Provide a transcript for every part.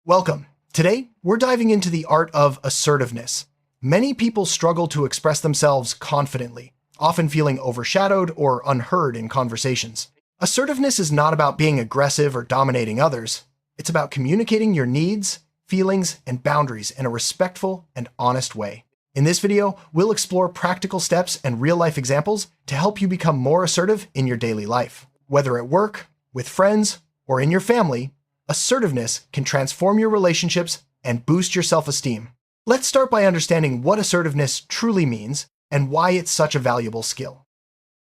Welcome. Today, we're diving into the art of assertiveness. Many people struggle to express themselves confidently, often feeling overshadowed or unheard in conversations. Assertiveness is not about being aggressive or dominating others. It's about communicating your needs, feelings, and boundaries in a respectful and honest way. In this video, we'll explore practical steps and real-life examples to help you become more assertive in your daily life. Whether at work, with friends, or in your family, assertiveness can transform your relationships and boost your self-esteem. Let's start by understanding what assertiveness truly means and why it's such a valuable skill.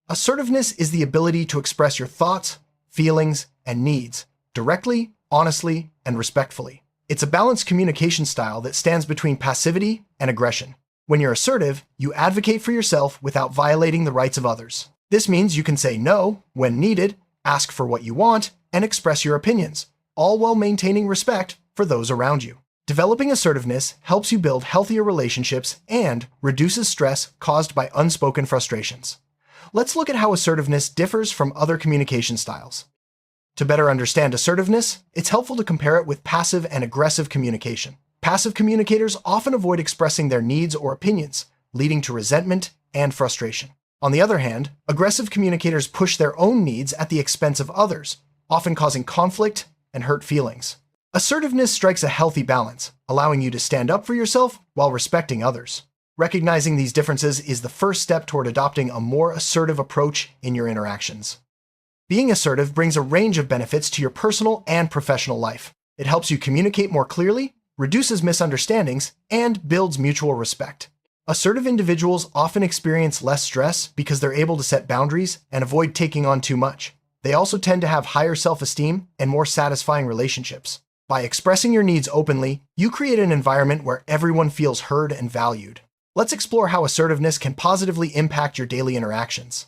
Assertiveness is the ability to express your thoughts, feelings, and needs directly, honestly, and respectfully. It's a balanced communication style that stands between passivity and aggression. When you're assertive, you advocate for yourself without violating the rights of others. This means you can say no when needed, ask for what you want, and express your opinions, all while maintaining respect for those around you. Developing assertiveness helps you build healthier relationships and reduces stress caused by unspoken frustrations. Let's look at how assertiveness differs from other communication styles. To better understand assertiveness, it's helpful to compare it with passive and aggressive communication. Passive communicators often avoid expressing their needs or opinions, leading to resentment and frustration. On the other hand, aggressive communicators push their own needs at the expense of others, often causing conflict and hurt feelings. Assertiveness strikes a healthy balance, allowing you to stand up for yourself while respecting others. Recognizing these differences is the first step toward adopting a more assertive approach in your interactions. Being assertive brings a range of benefits to your personal and professional life. It helps you communicate more clearly, reduces misunderstandings, and builds mutual respect. Assertive individuals often experience less stress because they're able to set boundaries and avoid taking on too much. They also tend to have higher self-esteem and more satisfying relationships. By expressing your needs openly, you create an environment where everyone feels heard and valued. Let's explore how assertiveness can positively impact your daily interactions.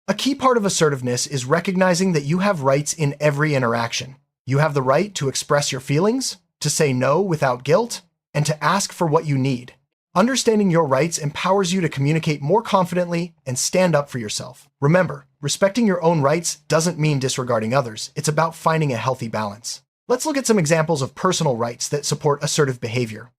A key part of assertiveness is recognizing that you have rights in every interaction. You have the right to express your feelings, to say no without guilt, and to ask for what you need. Understanding your rights empowers you to communicate more confidently and stand up for yourself. Remember, respecting your own rights doesn't mean disregarding others. It's about finding a healthy balance. Let's look at some examples of personal rights that support assertive behavior.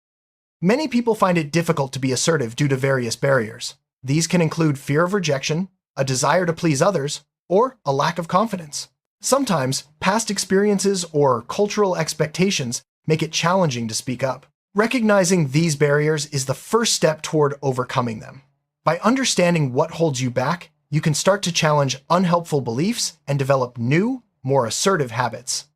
Many people find it difficult to be assertive due to various barriers. These can include fear of rejection, a desire to please others, or a lack of confidence. Sometimes, past experiences or cultural expectations make it challenging to speak up. Recognizing these barriers is the first step toward overcoming them. By understanding what holds you back, you can start to challenge unhelpful beliefs and develop new, more assertive habits.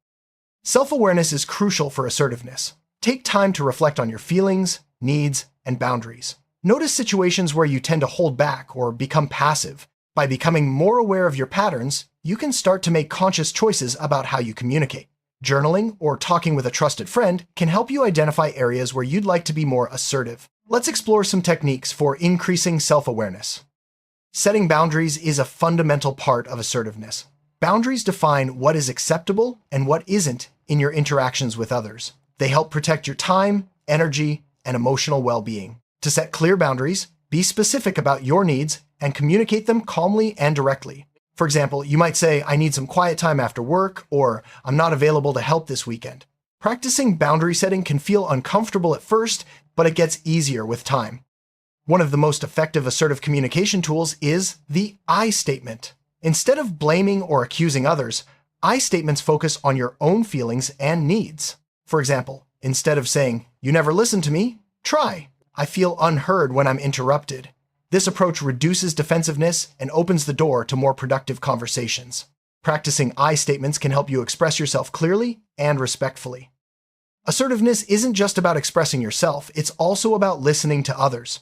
Self-awareness is crucial for assertiveness. Take time to reflect on your feelings, needs, and boundaries. Notice situations where you tend to hold back or become passive. By becoming more aware of your patterns, you can start to make conscious choices about how you communicate. Journaling or talking with a trusted friend can help you identify areas where you'd like to be more assertive. Let's explore some techniques for increasing self-awareness. Setting boundaries is a fundamental part of assertiveness. Boundaries define what is acceptable and what isn't in your interactions with others. They help protect your time, energy, and emotional well-being. To set clear boundaries, be specific about your needs and communicate them calmly and directly. For example, you might say, "I need some quiet time after work," or "I'm not available to help this weekend." Practicing boundary setting can feel uncomfortable at first, but it gets easier with time. One of the most effective assertive communication tools is the I statement. Instead of blaming or accusing others, I statements focus on your own feelings and needs. For example, instead of saying, "You never listen to me," try, "I feel unheard when I'm interrupted." This approach reduces defensiveness and opens the door to more productive conversations. Practicing I statements can help you express yourself clearly and respectfully. Assertiveness isn't just about expressing yourself, it's also about listening to others.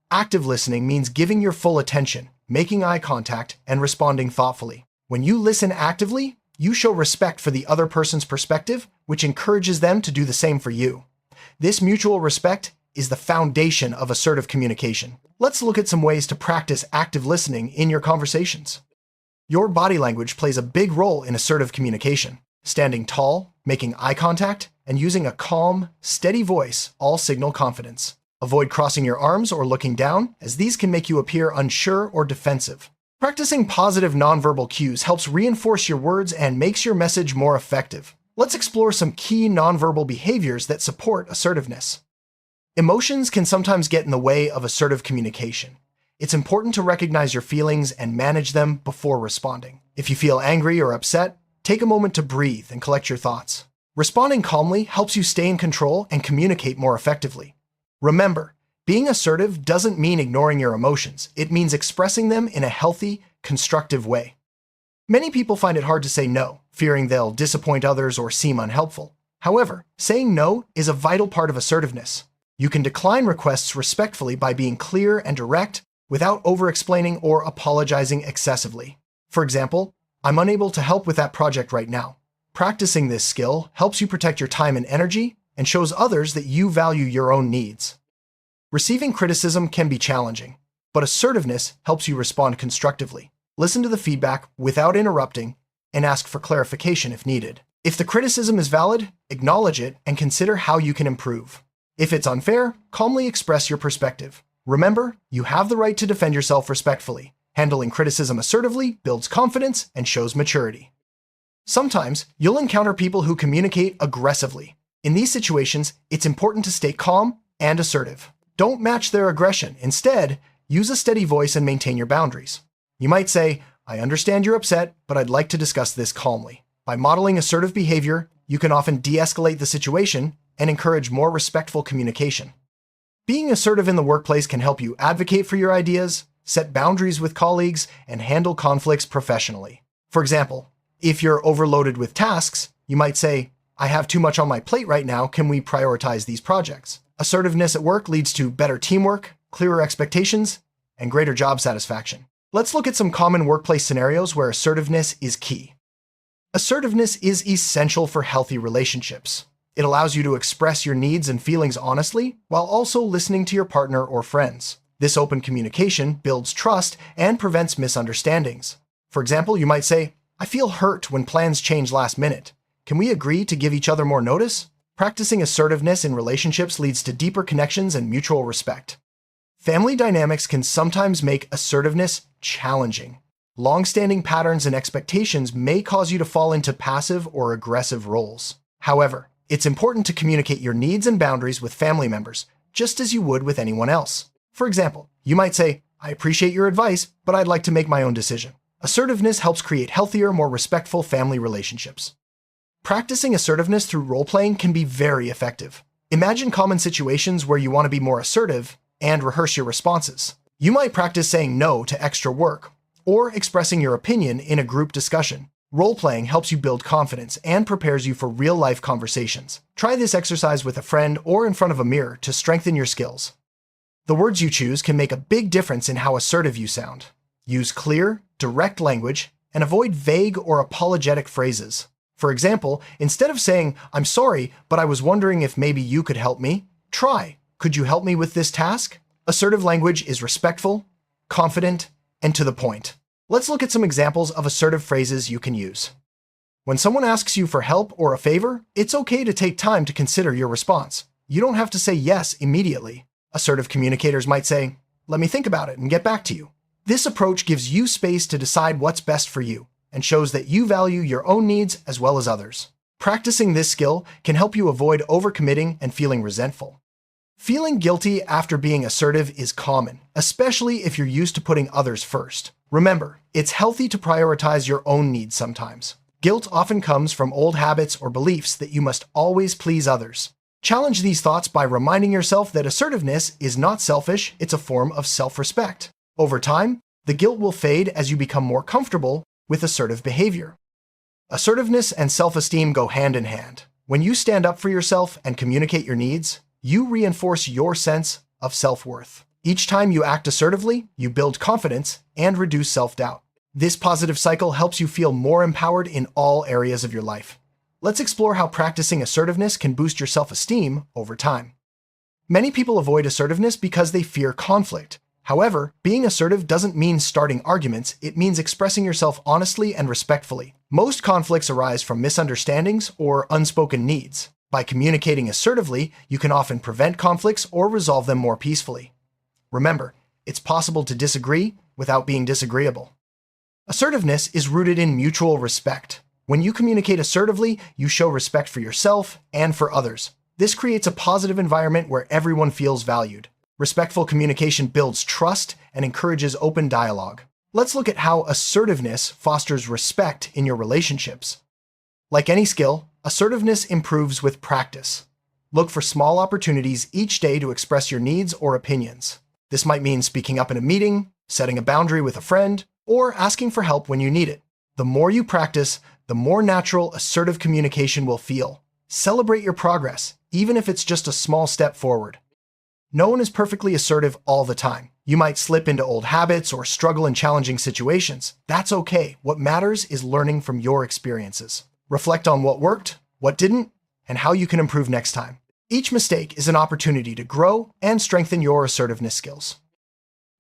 Active listening means giving your full attention, making eye contact, and responding thoughtfully. When you listen actively, you show respect for the other person's perspective, which encourages them to do the same for you. This mutual respect is the foundation of assertive communication. Let's look at some ways to practice active listening in your conversations. Your body language plays a big role in assertive communication. Standing tall, making eye contact, and using a calm, steady voice all signal confidence. Avoid crossing your arms or looking down, as these can make you appear unsure or defensive. Practicing positive nonverbal cues helps reinforce your words and makes your message more effective. Let's explore some key nonverbal behaviors that support assertiveness. Emotions can sometimes get in the way of assertive communication. It's important to recognize your feelings and manage them before responding. If you feel angry or upset, take a moment to breathe and collect your thoughts. Responding calmly helps you stay in control and communicate more effectively. Remember, being assertive doesn't mean ignoring your emotions. It means expressing them in a healthy, constructive way. Many people find it hard to say no, fearing they'll disappoint others or seem unhelpful. However, saying no is a vital part of assertiveness. You can decline requests respectfully by being clear and direct without over-explaining or apologizing excessively. For example, "I'm unable to help with that project right now." Practicing this skill helps you protect your time and energy and shows others that you value your own needs. Receiving criticism can be challenging, but assertiveness helps you respond constructively. Listen to the feedback without interrupting and ask for clarification if needed. If the criticism is valid, acknowledge it and consider how you can improve. If it's unfair, calmly express your perspective. Remember, you have the right to defend yourself respectfully. Handling criticism assertively builds confidence and shows maturity. Sometimes, you'll encounter people who communicate aggressively. In these situations, it's important to stay calm and assertive. Don't match their aggression. Instead, use a steady voice and maintain your boundaries. You might say, "I understand you're upset, but I'd like to discuss this calmly." By modeling assertive behavior, you can often de-escalate the situation and encourage more respectful communication. Being assertive in the workplace can help you advocate for your ideas, set boundaries with colleagues, and handle conflicts professionally. For example, if you're overloaded with tasks, you might say, "I have too much on my plate right now, can we prioritize these projects?" Assertiveness at work leads to better teamwork, clearer expectations, and greater job satisfaction. Let's look at some common workplace scenarios where assertiveness is key. Assertiveness is essential for healthy relationships. It allows you to express your needs and feelings honestly, while also listening to your partner or friends. This open communication builds trust and prevents misunderstandings. For example, you might say, "I feel hurt when plans change last minute. Can we agree to give each other more notice?" Practicing assertiveness in relationships leads to deeper connections and mutual respect. Family dynamics can sometimes make assertiveness challenging. Long-standing patterns and expectations may cause you to fall into passive or aggressive roles. However, it's important to communicate your needs and boundaries with family members, just as you would with anyone else. For example, you might say, "I appreciate your advice, but I'd like to make my own decision." Assertiveness helps create healthier, more respectful family relationships. Practicing assertiveness through role-playing can be very effective. Imagine common situations where you want to be more assertive and rehearse your responses. You might practice saying no to extra work or expressing your opinion in a group discussion. Role-playing helps you build confidence and prepares you for real-life conversations. Try this exercise with a friend or in front of a mirror to strengthen your skills. The words you choose can make a big difference in how assertive you sound. Use clear, direct language and avoid vague or apologetic phrases. For example, instead of saying, "I'm sorry, but I was wondering if maybe you could help me," try, "Could you help me with this task?" Assertive language is respectful, confident, and to the point. Let's look at some examples of assertive phrases you can use. When someone asks you for help or a favor, it's okay to take time to consider your response. You don't have to say yes immediately. Assertive communicators might say, "Let me think about it and get back to you." This approach gives you space to decide what's best for you and shows that you value your own needs as well as others. Practicing this skill can help you avoid overcommitting and feeling resentful. Feeling guilty after being assertive is common, especially if you're used to putting others first. Remember, it's healthy to prioritize your own needs sometimes. Guilt often comes from old habits or beliefs that you must always please others. Challenge these thoughts by reminding yourself that assertiveness is not selfish, it's a form of self-respect. Over time, the guilt will fade as you become more comfortable with assertive behavior. Assertiveness and self-esteem go hand in hand. When you stand up for yourself and communicate your needs, you reinforce your sense of self-worth. Each time you act assertively, you build confidence and reduce self-doubt. This positive cycle helps you feel more empowered in all areas of your life. Let's explore how practicing assertiveness can boost your self-esteem over time. Many people avoid assertiveness because they fear conflict. However, being assertive doesn't mean starting arguments, it means expressing yourself honestly and respectfully. Most conflicts arise from misunderstandings or unspoken needs. By communicating assertively, you can often prevent conflicts or resolve them more peacefully. Remember, it's possible to disagree without being disagreeable. Assertiveness is rooted in mutual respect. When you communicate assertively, you show respect for yourself and for others. This creates a positive environment where everyone feels valued. Respectful communication builds trust and encourages open dialogue. Let's look at how assertiveness fosters respect in your relationships. Like any skill, assertiveness improves with practice. Look for small opportunities each day to express your needs or opinions. This might mean speaking up in a meeting, setting a boundary with a friend, or asking for help when you need it. The more you practice, the more natural assertive communication will feel. Celebrate your progress, even if it's just a small step forward. No one is perfectly assertive all the time. You might slip into old habits or struggle in challenging situations. That's okay. What matters is learning from your experiences. Reflect on what worked, what didn't, and how you can improve next time. Each mistake is an opportunity to grow and strengthen your assertiveness skills.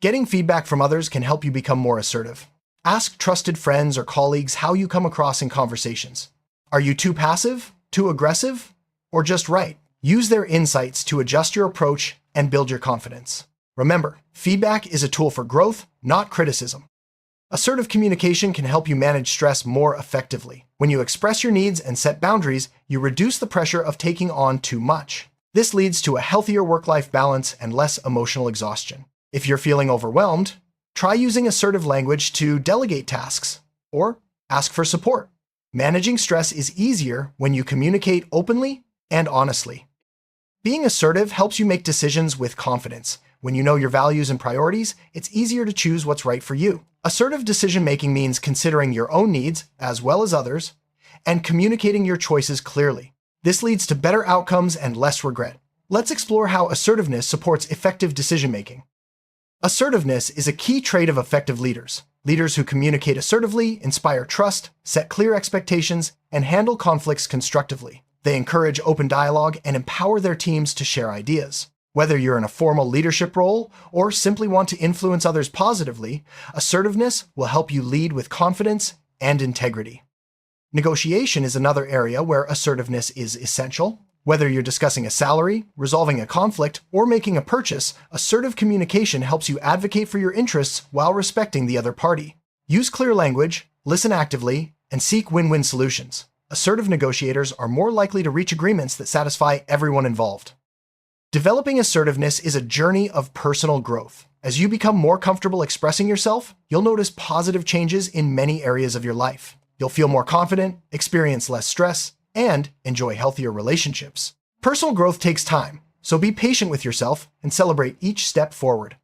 Getting feedback from others can help you become more assertive. Ask trusted friends or colleagues how you come across in conversations. Are you too passive, too aggressive, or just right? Use their insights to adjust your approach and build your confidence. Remember, feedback is a tool for growth, not criticism. Assertive communication can help you manage stress more effectively. When you express your needs and set boundaries, you reduce the pressure of taking on too much. This leads to a healthier work-life balance and less emotional exhaustion. If you're feeling overwhelmed, try using assertive language to delegate tasks or ask for support. Managing stress is easier when you communicate openly and honestly. Being assertive helps you make decisions with confidence. When you know your values and priorities, it's easier to choose what's right for you. Assertive decision-making means considering your own needs, as well as others, and communicating your choices clearly. This leads to better outcomes and less regret. Let's explore how assertiveness supports effective decision-making. Assertiveness is a key trait of effective leaders. Leaders who communicate assertively inspire trust, set clear expectations, and handle conflicts constructively. They encourage open dialogue and empower their teams to share ideas. Whether you're in a formal leadership role or simply want to influence others positively, assertiveness will help you lead with confidence and integrity. Negotiation is another area where assertiveness is essential. Whether you're discussing a salary, resolving a conflict, or making a purchase, assertive communication helps you advocate for your interests while respecting the other party. Use clear language, listen actively, and seek win-win solutions. Assertive negotiators are more likely to reach agreements that satisfy everyone involved. Developing assertiveness is a journey of personal growth. As you become more comfortable expressing yourself, you'll notice positive changes in many areas of your life. You'll feel more confident, experience less stress, and enjoy healthier relationships. Personal growth takes time, so be patient with yourself and celebrate each step forward.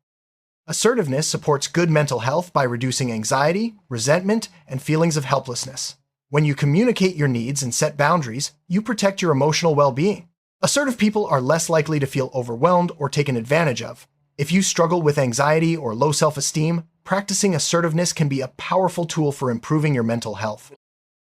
Assertiveness supports good mental health by reducing anxiety, resentment, and feelings of helplessness. When you communicate your needs and set boundaries, you protect your emotional well-being. Assertive people are less likely to feel overwhelmed or taken advantage of. If you struggle with anxiety or low self-esteem, practicing assertiveness can be a powerful tool for improving your mental health.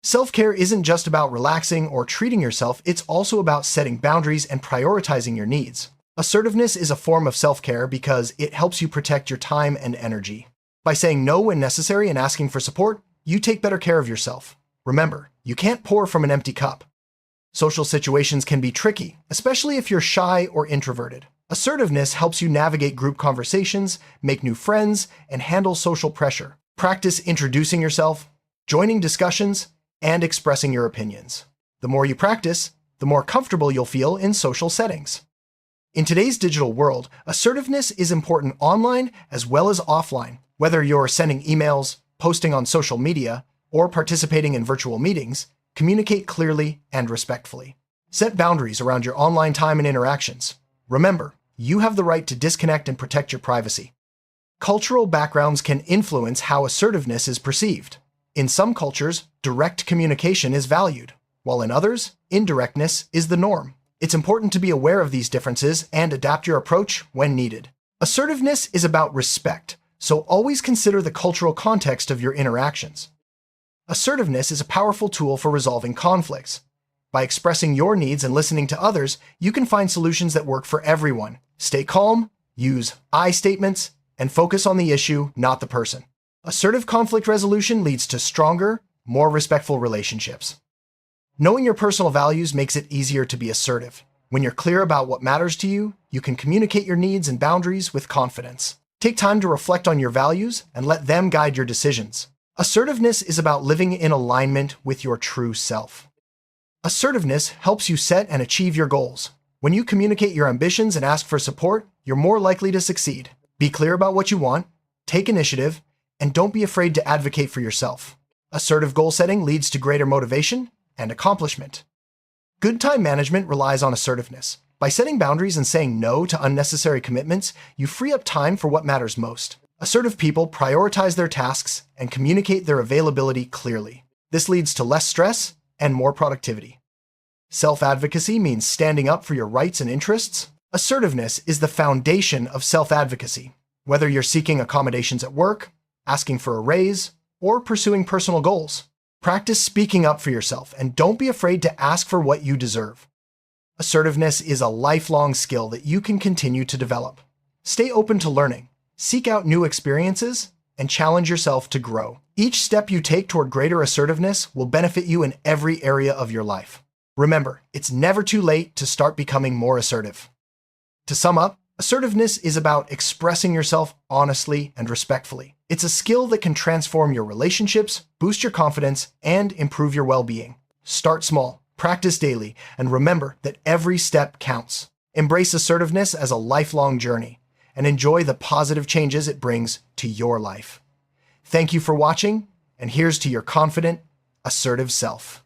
Self-care isn't just about relaxing or treating yourself, it's also about setting boundaries and prioritizing your needs. Assertiveness is a form of self-care because it helps you protect your time and energy. By saying no when necessary and asking for support, you take better care of yourself. Remember, you can't pour from an empty cup. Social situations can be tricky, especially if you're shy or introverted. Assertiveness helps you navigate group conversations, make new friends, and handle social pressure. Practice introducing yourself, joining discussions, and expressing your opinions. The more you practice, the more comfortable you'll feel in social settings. In today's digital world, assertiveness is important online as well as offline. Whether you're sending emails, posting on social media, or participating in virtual meetings, communicate clearly and respectfully. Set boundaries around your online time and interactions. Remember, you have the right to disconnect and protect your privacy. Cultural backgrounds can influence how assertiveness is perceived. In some cultures, direct communication is valued, while in others, indirectness is the norm. It's important to be aware of these differences and adapt your approach when needed. Assertiveness is about respect, so always consider the cultural context of your interactions. Assertiveness is a powerful tool for resolving conflicts. By expressing your needs and listening to others, you can find solutions that work for everyone. Stay calm, use I statements, and focus on the issue, not the person. Assertive conflict resolution leads to stronger, more respectful relationships. Knowing your personal values makes it easier to be assertive. When you're clear about what matters to you, you can communicate your needs and boundaries with confidence. Take time to reflect on your values and let them guide your decisions. Assertiveness is about living in alignment with your true self. Assertiveness helps you set and achieve your goals. When you communicate your ambitions and ask for support, you're more likely to succeed. Be clear about what you want, take initiative, and don't be afraid to advocate for yourself. Assertive goal setting leads to greater motivation and accomplishment. Good time management relies on assertiveness. By setting boundaries and saying no to unnecessary commitments, you free up time for what matters most. Assertive people prioritize their tasks and communicate their availability clearly. This leads to less stress and more productivity. Self-advocacy means standing up for your rights and interests. Assertiveness is the foundation of self-advocacy. Whether you're seeking accommodations at work, asking for a raise, or pursuing personal goals, practice speaking up for yourself and don't be afraid to ask for what you deserve. Assertiveness is a lifelong skill that you can continue to develop. Stay open to learning, seek out new experiences, and challenge yourself to grow. Each step you take toward greater assertiveness will benefit you in every area of your life. Remember, it's never too late to start becoming more assertive. To sum up, assertiveness is about expressing yourself honestly and respectfully. It's a skill that can transform your relationships, boost your confidence, and improve your well-being. Start small, practice daily, and remember that every step counts. Embrace assertiveness as a lifelong journey and enjoy the positive changes it brings to your life. Thank you for watching, and here's to your confident, assertive self.